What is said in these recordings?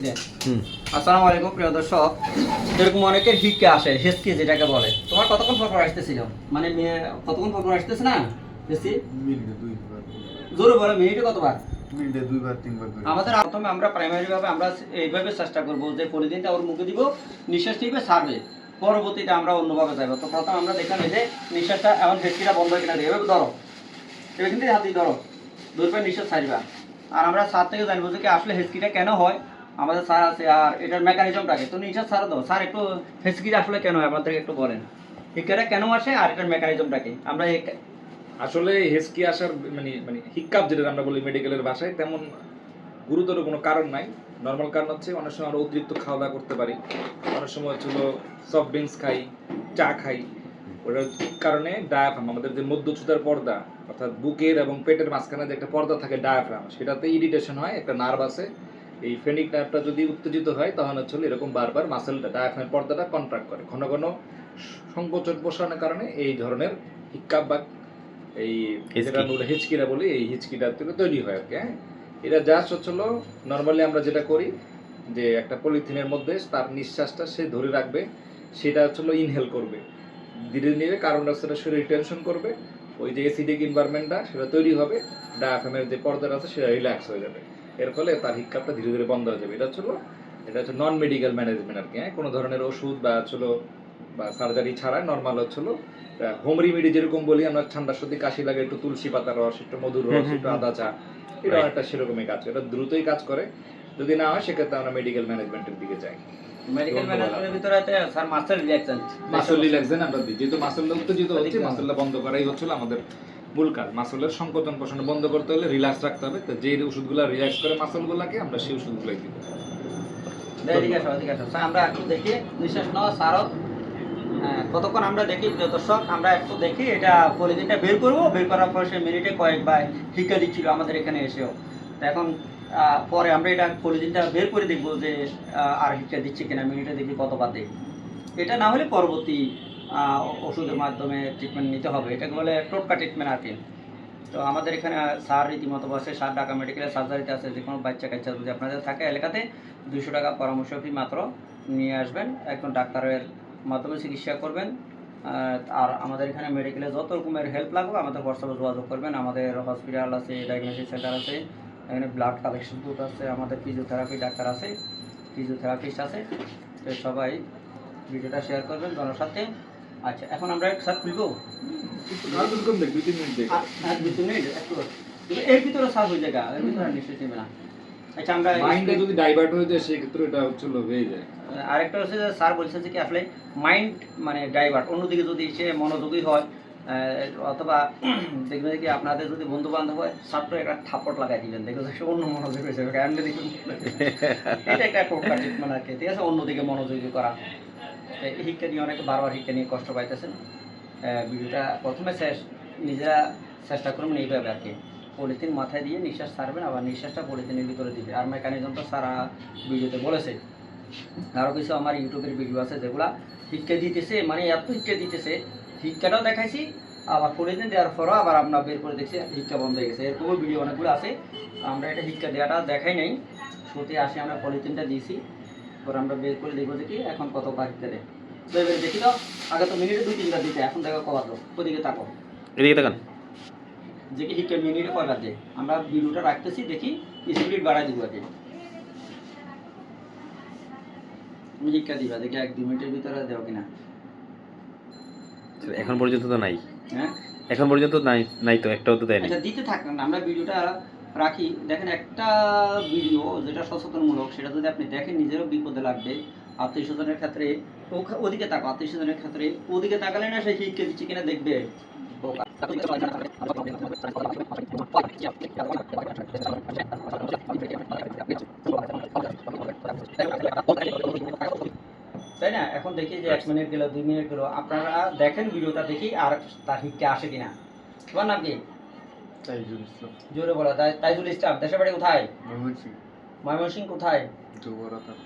আসসালামু আলাইকুম প্রিয় দর্শক, এরকম অনেকের হিককে আসে, হেসকি যেটাকে বলে। তোমার কতক্ষণ পর পর আসতেছিল? মানে কতক্ষণ পর পর আসতেছে না হেসকি? মিনিটে দুইবার। জোরে বলো, মিনিটে কতবার? মিনিটে দুইবার তিনবার করে। আমাদের প্রথমে আমরা প্রাইমারি ভাবে আমরা এইভাবে চেষ্টা করব যে পলিথিনটা ওর মুখে দিব, নিঃশ্বাস নিবে, ছাড়বে। পরবর্তীতে আমরা অন্যভাবে যাবো। তো প্রথমে আমরা দেখলাম এই যে নিঃশ্বাসটা এমন হেসকিটা বন্ধ কিনা দিয়ে এভাবে ধরো, এবার কিন্তু হাত দিয়ে ধরো, দুইবার নিঃশ্বাস ছাড়বা। আর আমরা স্যার থেকে জানবো যে কি আসলে হেসকিটা কেন হয়। আমাদের স্যার আছে আর এটার মেকানিজমটাকে তো নিঃশ্বাস ছাড়া দাও। স্যার একটু হেসকিটা আসলে কেন হয় আমাদেরকে একটু বলেন, হিক্কাটা কেন আসে আর এটার মেকানিজমটাকে আমরা আসলে হেসকি আসার মানে মানে হিক্কাপ যেটা আমরা বলি মেডিকেলের ভাষায়, তেমন গুরুতর কোনো কারণ নাই। নর্মাল কারণ হচ্ছে অনেক সময় আমরা অতিরিক্ত খাওয়া দাওয়া করতে পারি, অনেক সময় হচ্ছিল সফট ড্রিঙ্কস খাই, চা খাই। ওটার কারণে ডায়াফ্রাম, আমাদের যে মধ্যচ্ছুতার পর্দা অর্থাৎ বুকের এবং পেটের মাঝখানে যে একটা পর্দা থাকে ডায়াফ্রাম, সেটাতে ইরিটেশন হয়, একটা নার্ভ আছে। এই ফেনিক নার্ভটা যদি উত্তেজিত হয় তখন হচ্ছে এরকম বারবার মাসেলটা ডায়াফ্রামের পর্দাটা কন্ট্রাক্ট করে, ঘন ঘন সংকোচন প্রসারণের কারণে এই ধরনের হিক্কাপ বা এই যেটা আমরা হিচকিরা বলি, এই হিচকিটা থেকে তৈরি হয় আর কি। হ্যাঁ, এটা জাস্ট হচ্ছিল নর্মালি আমরা যেটা করি যে একটা পলিথিনের মধ্যে তার নিঃশ্বাসটা সে ধরে রাখবে, সেটা হচ্ছিল ইনহেল করবে, ধীরে ধীরে কার্বন ডাইঅক্সাইডের শরীর টেনশন করবে, ওই যে অ্যাসিডিক এনভায়রনমেন্টটা সেটা তৈরি হবে, ডায়াফ্রামের যে পর্দাটা আছে সেটা রিল্যাক্স হয়ে যাবে, এর ফলে তার হিক্কাপটা ধীরে ধীরে বন্ধ হয়ে যাবে। এটা হচ্ছে নন মেডিকেল ম্যানেজমেন্ট আর কি। হ্যাঁ, কোনো ধরনের ওষুধ বা বা সার্জারি ছাড়া নর্মাল হচ্ছিল হোম রেমেডি, যেরকম বলি আমরা ঠান্ডার সর্দি কাশি লাগে একটু তুলসী পাতার রস, একটু মধুর রস, একটু আদা চা, এটা অনেকটা সেরকমই কাজ করে। এটা দ্রুতই কাজ করে। যদি না হয় সেক্ষেত্রে আমরা মেডিকেল ম্যানেজমেন্টের দিকে যাই। মেডিকেল ম্যানেজমেন্টের ভিতরে আছে sir master relaxation, muscle relaxation আমরা দিই, যেহেতু মাসলটা উত্তেজিত হচ্ছে, মাসলটা বন্ধ করাই হচ্ছিল আমাদের মূল কাজ। মাসলের সংকোচন প্রসারণ বন্ধ করতে হলে রিল্যাক্স রাখতে হবে, তো যে ওষুধগুলো রিল্যাক্স করে মাসলগুলোকে আমরা সেই ওষুধগুলোই দিব। আমরা একটু দেখি নিঃশ্বাস নেওয়া সারও কতক্ষণ আমরা দেখি প্রিয় দর্শক, আমরা একটু দেখি এটা পলিথিনটা বের করবো, বের করার পর সে মিনিটে কয়েকবার হিক্কা দিচ্ছিল আমাদের এখানে এসেও। তো এখন পরে আমরা এটা পলিথিনটা বের করে দেখবো যে আর হিক্কা দিচ্ছে কিনা, মিনিটে দেখি কতবার দেখি। এটা না হলে পরবর্তী ওষুধের মাধ্যমে ট্রিটমেন্ট নিতে হবে, এটাকে বলে টোটকা ট্রিটমেন্ট আর কি। তো আমাদের এখানে স্যার রীতিমতো বসে, স্যার ঢাকা মেডিকেলের সার্জারিতে আছে। যে কোনো বাচ্চা কাচ্চা যদি আপনাদের থাকে এলাকাতে 200 টাকা পরামর্শ ফি মাত্র নিয়ে আসবেন, একজন ডাক্তারের মাধ্যমে চিকিৎসা করবেন। আর আমাদের এখানে মেডিকেলে যত রকমের হেল্প লাগবে আমাদের হোয়াটসঅ্যাপে যোগাযোগ করবেন। আমাদের হসপিটাল আছে, ডায়াগনোসিস সেন্টার আছে, এখানে ব্লাড কালেকশন বুথ আছে, আমাদের ফিজিওথেরাপি ডাক্তার আছে, ফিজিওথেরাপিস্ট আছে। তো সবাই ভিডিওটা শেয়ার করবেন জনস্বার্থে। আচ্ছা, এখন আমরা স্যার খুলবো এর ভিতরে সার্চ হয়ে যায়, এর ভিতরে নিশ্চয়ই নেবে না। আচ্ছা, আমরা মাইন্ডে যদি ডাইভার্ট হয়ে যায় সেক্ষেত্রে এটা হচ্ছিল হয়ে যায়। আরেকটা হচ্ছে যে স্যার বলছে যে কি আসলে মাইন্ড মানে ডাইভার্ট অন্যদিকে যদি সে মনোযোগী হয়, অথবা দেখবেন কি আপনাদের যদি বন্ধু বান্ধব হয় ছাত্র একটা থাপড় লাগাই দিবেন, দেখবেন সে অন্য মনোযোগ হয়েছে। এটা একটা টোটকা ট্রিটমেন্ট আর কি, ঠিক আছে, অন্যদিকে মনোযোগী করা। শিক্ষা নিয়ে অনেকে বারবার শিক্ষা নিয়ে কষ্ট পাইতেছেন। ভিডিওটা প্রথমে নিজেরা চেষ্টা করবেন এইভাবে আর কি, পলিথিন মাথায় দিয়ে নিঃশ্বাস ছাড়বেন, আবার নিঃশ্বাসটা পলিথিনের ভিতরে দিবে। আর মেকানিজমটা সারা ভিডিওতে বলেছে। আরও কিছু আমার ইউটিউবের ভিডিও আছে যেগুলা শিক্ষা দিতেছে, মানে এত শিক্ষা দিতেছে, শিক্ষাটাও দেখাইছি, আবার পলিথিন দেওয়ার পরও আবার আপনার বের করে দেখছি শিক্ষা বন্ধ হয়ে গেছে, এরকমও ভিডিও অনেকগুলো আছে। আমরা এটা শিক্ষা দেওয়াটা দেখাই নাই, সত্যি আসে আমরা পলিথিনটা দিয়েছি, পরে আমরা বের করে দেখবো যে কি এখন কত শিক্ষা দেয়। তো এবারে দেখি তো, আগে তো মিনিটে 2-3বার দিতে, এখন দেখো কবার তো, ওদিকে তাকো, এদিকে তাকান। যে কি শিক্ষা মিনিটে কয়বার দেয়। আমরা ভিডিওটা রাখতেছি, দেখি স্পিড বাড়াই দিব আর কি। তুমি শিক্ষা দিবা, দেখি 1-2 মিনিটের ভিতরে দেও কিনা। এখন পর্যন্ত তো নাই। হ্যাঁ, এখন পর্যন্ত নাই, নাই তো একটাও তো দেয়নি। আচ্ছা, দিতে থাকেন, আমরা ভিডিওটা রাখি। দেখেন একটা ভিডিও যেটা সচেতনমূলক, সেটা যদি আপনি দেখেন নিজেরও বিপদে লাগবে। আত্মীয় স্বজনের ক্ষেত্রে ওদিকে তাকাও, আত্মীয় স্বজনের ক্ষেত্রে ওদিকে তাকালে না সে শিক্ষা দিচ্ছে কিনা দেখবে। তাই না? এখন দেখি যে 1 মিনিট গেল, 2 মিনিট গেল, আপনারা দেখেন ভিডিওটা দেখি আর তার শিক্ষা আসে কিনা। তোমার নাম কি? তাইজুল ইসলাম। জোরে বলো। তাইজুল ইসলাম। দেশের বাড়ি কোথায়? ময়মনসিংহ। ময়মনসিংহ কোথায়? দুবরা থানা।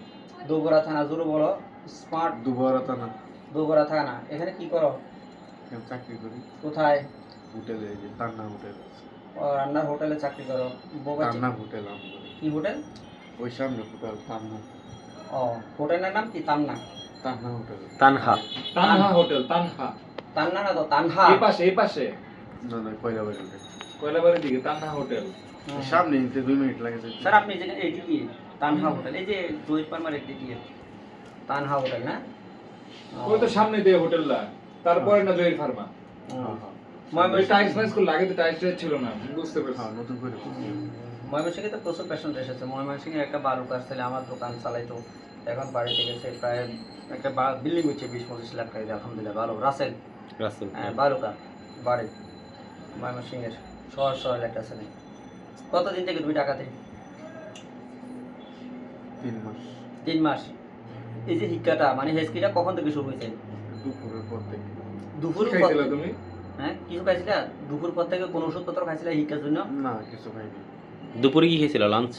দোবরা থানা। জোরে বলো। স্মার্ট। দুবরা থানা। দোবরা থানা। এখানে কি করো? আমি চাকরি করি কোথায়? হোটেলে, এই যে তান্না হোটেল আছে। ও, রান্নার হোটেলে চাকরি করো। তান্না হোটেল আমি করি। কি হোটেল? ওই সামনে হোটেল তান্না। ও হোটেলের নাম কি তান্না? তান্না হোটেল। তানহা। তানহা হোটেল, তানহা। তান্না না তো তানহা। এই পাশে না না কয়লাবাড়ি হোটেল। কয়লাবাড়ির দিকে তানহা হোটেল। সামনে নিতে 2 মিনিট লাগে যেতে। স্যার আপনি যেখানে এই কি তানহা হোটেল, এই যে জহির পারমার একটি কি তানহা হোটেল না? ওই তো সামনে দিয়ে হোটেলটা, তারপরে না জহির ফার্মা। হ্যাঁ হ্যাঁ। ওই টাইলস ফাইলস গুলো লাগে তো, টাইলস ছিল না, বুঝতে পারছি। হ্যাঁ নতুন করে করছি। ময়মনসিংহে তো প্রচুর পেশেন্ট এসেছে। ময়মনসিংহে একটা বালুকার ছেলে আমার দোকান চালাইতো, এখন বাড়িতে গেছে, প্রায় একটা বিল্ডিং হচ্ছে 20-25 লাখ টাকা দিয়ে, আলহামদুলিল্লাহ ভালো। রাসেল রাসেল। হ্যাঁ বালুকা বাড়ি ময়মনসিংহের শহর একটা ছেলে। কতদিন থেকে তুমি টাকাতে? 3 মাস। 3 মাস। এই যে শিক্ষাটা মানে হেসকিটা কখন থেকে শুরু হয়েছে? দুপুরের পর থেকে। দুপুর কি খাইছিলা তুমি? হ্যাঁ কিছু খাইছিলা? দুপুর পর থেকে কোনো ওষুধপত্র খাইছিলা শিক্ষার জন্য? না কিছু খাইনি। দুপুরে কি খেয়েছিল লাঞ্চ?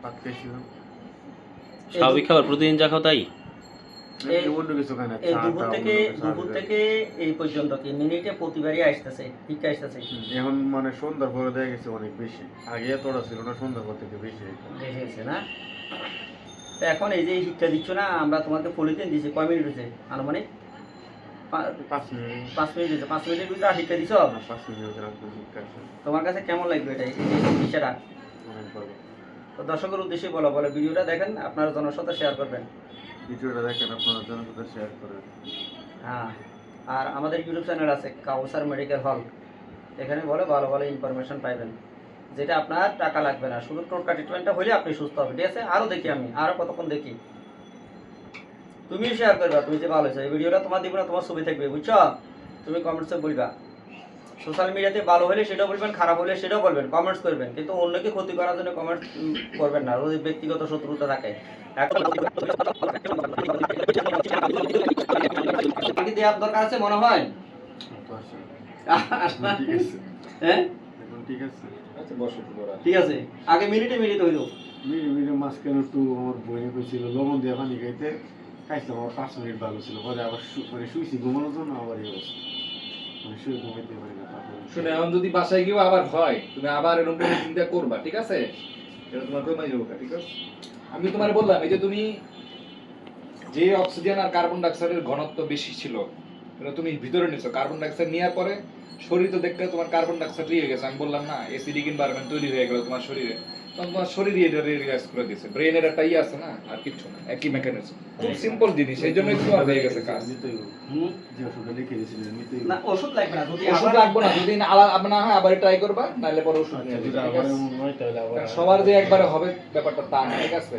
ভাত খাইছিলাম। স্বাভাবিক খাবার প্রতিদিন যা খাও তাই? অন্য কিছু খাই না। এই চা দুপুর টা থেকে অন্য কিছু দুপুর খাওয়া যায়। থেকে এই পর্যন্ত কি মিনিটে প্রতিবারই আসতেছে শিক্ষা আসতেছে? এখন মানে সন্ধ্যার পরে দেখা গেছে অনেক বেশি। আগে এতটা ছিল না, সন্ধ্যার পর থেকে বেশি হয়েছে। বেশি হয়েছে না? তো এখন এই যে শিক্ষা দিচ্ছ না, আমরা তোমাকে পলিথিন দিচ্ছি, কয় মিনিট হয়েছে আনুমানিক? 5 মিনিট। 5 মিনিট হয়েছে। 5 মিনিটের ভিতরে শিক্ষা দিচ্ছ? 5 মিনিটের রাখবো শিক্ষা আছে। তোমার কাছে কেমন লাগবে এটা, এই শিক্ষাটা? অনেক ভালো। তো দর্শকের উদ্দেশ্যে বলো, বলে ভিডিওটা দেখেন, আপনারা জনের সাথে শেয়ার করবেন। ভিডিওটা দেখেন, আপনারা জনের সাথে শেয়ার করেন। হ্যাঁ, আর আমাদের ইউটিউব চ্যানেল আছে কাউসার মেডিকেল হল, এখানে বলে ভালো ভালো ইনফরমেশন পাইবেন, যেটা আপনার টাকা লাগবে না, শুধু টোটকা ট্রিটমেন্টটা হলে আপনি সুস্থ হবেন। ঠিক আছে? আরও দেখি আমি, আরও কতক্ষণ দেখি, তুমিও শেয়ার করবা, তুমি যে ভালো হয়েছে এই ভিডিওটা, তোমার দিব না, তোমার ছবি থাকবে, বুঝছো? তুমি কমেন্টসে বলবা, সোশ্যাল মিডিয়াতে ভালো হলে সেটাও বলবেন, খারাপ হলে সেটাও বলবেন, কমেন্টস করবেন, কিন্তু অন্যকে ক্ষতি করার জন্য কমেন্ট করবেন না, যদি ব্যক্তিগত শত্রুতা থাকে। বাকি দেওয়ার দরকার আছে মনে হয়। তো আসেন। ঠিক আছে। হ্যাঁ এখন ঠিক আছে। আচ্ছা বসো তো তোরা। ঠিক আছে, আগে মিনিটে হইল। মিনিটে মাঝখানে একটু আমার বইনে কইছিল লবণ দিয়ে পানি খাইতে, খাইছিলাম। আমার 5 মিনিট ভালো ছিল, পরে আবার মানে শুইছি ঘুমানোর জন্য, আবার এই অবস্থা, মানে শুয়ে ঘুমাইতে পারি না। শুনে এখন যদি বাসায় গিয়েও আবার হয়, তুমি আবার এরকম করে চিন্তা করবা, ঠিক আছে? এটা তোমার কমে যাবে, ঠিক আছে? আমি তোমার বললাম, এই যে তুমি যে অক্সিজেন আর কার্বন ডাইঅক্সাইডের ঘনত্ব বেশি ছিল, এটা তুমি ভিতরে নিছো, কার্বন ডাইঅক্সাইড নেওয়ার পরে শরীর তো দেখতে তোমার কার্বন ডাইঅক্সাইড হয়ে গেছে। আমি বললাম না, অ্যাসিডিক এনভায়রনমেন্ট তৈরি হয়ে গেল তোমার শরীরে, তখন তোমার শরীরই এটা রিয়াক্ট করে দিয়েছে। ব্রেনের একটা ইয়ে আছে না, আর কিচ্ছু না, একই মেকানিজম, খুব সিম্পল জিনিস, এই জন্যই তোমার হয়ে গেছে কাজ। যে ওষুধটা লিখে দিয়েছিলেন নিতেই না ওষুধ লাগবে না, যদি ওষুধ লাগবে না, যদি না হয় আবার ট্রাই করবা, নাহলে পরে ওষুধ নিয়ে যদি নিবা, ঠিক আবার আছে? এমন হয় তাহলে আবার কারণ সবার যে একবারে হবে ব্যাপারটা তা না, ঠিক আছে?